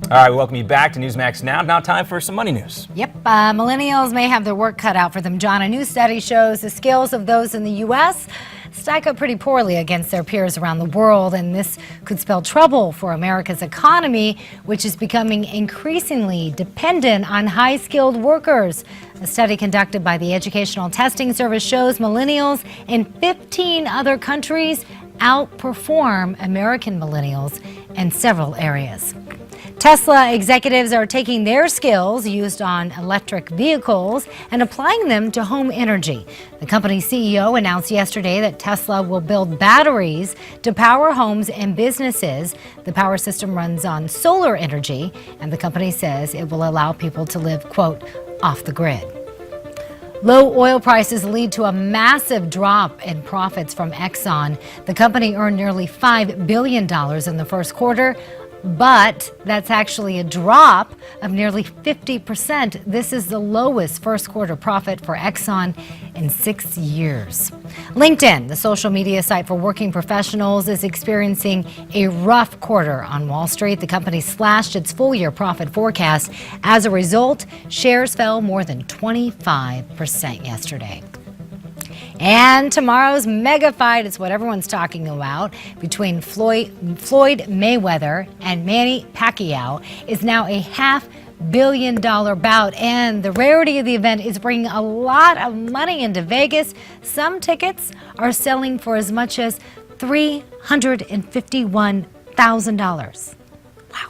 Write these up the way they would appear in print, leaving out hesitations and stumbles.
All right, we welcome you back to Newsmax Now. Now time for some money news. Yep, millennials may have their work cut out for them, John. A new study shows the skills of those in the U.S. stack up pretty poorly against their peers around the world, and this could spell trouble for America's economy, which is becoming increasingly dependent on high-skilled workers. A study conducted by the Educational Testing Service shows millennials in 15 other countries outperform American millennials in several areas. Tesla executives are taking their skills used on electric vehicles and applying them to home energy. The company's CEO announced yesterday that Tesla will build batteries to power homes and businesses. The power system runs on solar energy, and the company says it will allow people to live, quote, off the grid. Low oil prices lead to a massive drop in profits from Exxon. The company earned nearly $5 billion in the first quarter, but that's actually a drop of nearly 50%. This is the lowest first quarter profit for Exxon in 6 years. LinkedIn, the social media site for working professionals, is experiencing a rough quarter on Wall Street. The company slashed its full-year profit forecast. As a result, shares fell more than 25% yesterday. And tomorrow's mega fight is what everyone's talking about between Floyd Mayweather and Manny Pacquiao is now a $500 million bout, and the rarity of the event is bringing a lot of money into Vegas. Some tickets are selling for as much as $351,000. Wow.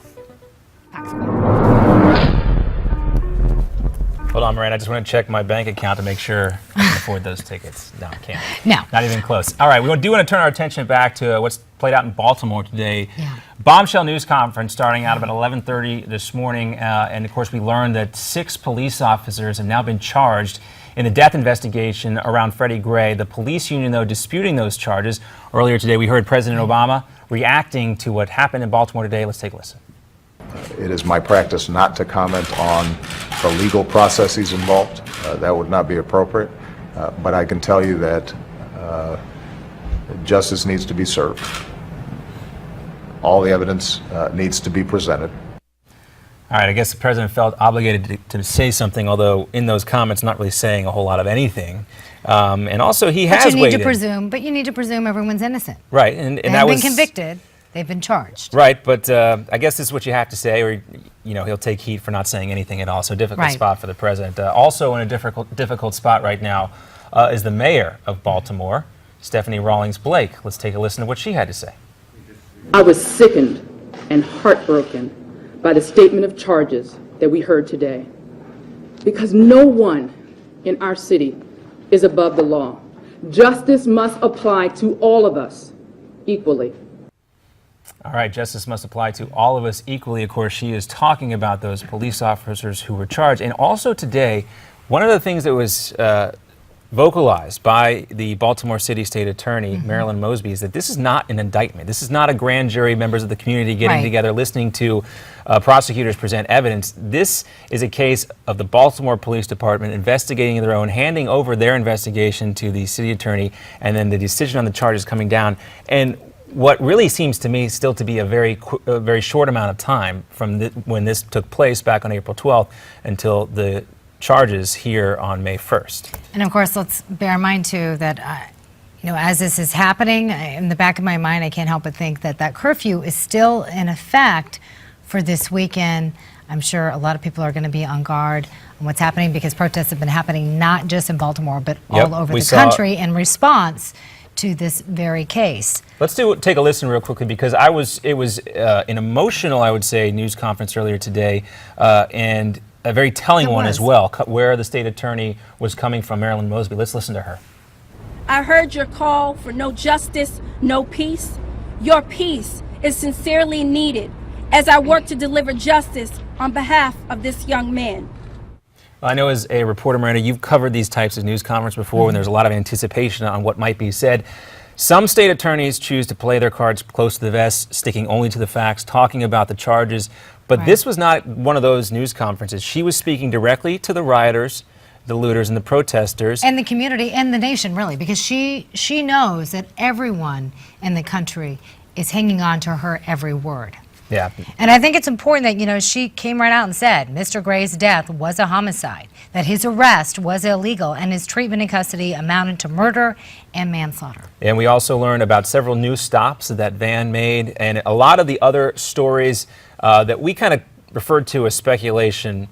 Hold on, Miranda, I just want to check my bank account to make sure I can afford those tickets. No, I can't. No. Not even close. All right, we do want to turn our attention back to what's played out in Baltimore today. Yeah. Bombshell news conference starting out about 11:30 this morning, and of course we learned that 6 police officers have now been charged in the death investigation around Freddie Gray. The police union, though, disputing those charges. Earlier today we heard President Obama reacting to what happened in Baltimore today. Let's take a listen. It is my practice not to comment on the legal processes involved. That would not be appropriate. But I can tell you that justice needs to be served. All the evidence needs to be presented. All right, I guess the president felt obligated to say something, although in those comments not really saying a whole lot of anything. And also he has weighed in. But you need to presume everyone's innocent. Right, and They that have was been convicted. They've been charged. Right, but I guess this is what you have to say, or he'll take heat for not saying anything at all. So difficult spot for the president. Also in a difficult spot right now is the mayor of Baltimore, Stephanie Rawlings Blake. Let's take a listen to what she had to say. I was sickened and heartbroken by the statement of charges that we heard today, because no one in our city is above the law. Justice must apply to all of us equally. All right, justice must apply to all of us equally. Of course, she is talking about those police officers who were charged. And also today, one of the things that was vocalized by the Baltimore City State Attorney, Marilyn Mosby, is that this is not an indictment. This is not a grand jury, members of the community getting together, listening to prosecutors present evidence. This is a case of the Baltimore Police Department investigating their own, handing over their investigation to the city attorney, and then the decision on the charges coming down. And what really seems to me still to be a very short amount of time from when this took place back on April 12th until the charges here on May 1st. And of course, let's bear in mind too that as this is happening, in the back of my mind, I can't help but think that that curfew is still in effect for this weekend. I'm sure a lot of people are going to be on guard on what's happening, because protests have been happening not just in Baltimore, but all over the country in response to this very case. Let's take a listen real quickly, because it was an emotional, I would say, news conference earlier today, and a very telling one as well, where the state attorney was coming from, Marilyn Mosby. Let's listen to her. I heard your call for no justice, no peace. Your peace is sincerely needed as I work to deliver justice on behalf of this young man. I know as a reporter, Miranda, you've covered these types of news conferences before when there's a lot of anticipation on what might be said. Some state attorneys choose to play their cards close to the vest, sticking only to the facts, talking about the charges. But this was not one of those news conferences. She was speaking directly to the rioters, the looters, and the protesters. And the community and the nation, really, because she knows that everyone in the country is hanging on to her every word. Yeah. And I think it's important that, she came right out and said Mr. Gray's death was a homicide, that his arrest was illegal, and his treatment in custody amounted to murder and manslaughter. And we also learned about several new stops that van made, and a lot of the other stories that we kind of referred to as speculation,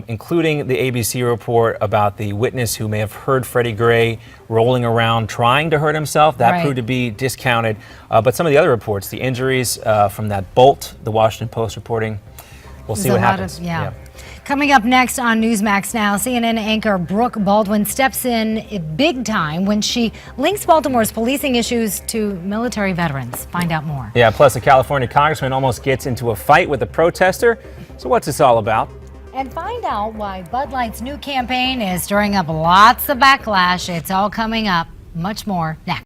including the ABC report about the witness who may have heard Freddie Gray rolling around trying to hurt himself. That proved to be discounted. But some of the other reports, the injuries from that bolt, the Washington Post reporting, we'll see what happens. Yeah. Coming up next on Newsmax Now, CNN anchor Brooke Baldwin steps in big time when she links Baltimore's policing issues to military veterans. Find out more. Yeah, plus a California congressman almost gets into a fight with a protester. So what's this all about? And find out why Bud Light's new campaign is stirring up lots of backlash. It's all coming up. Much more next.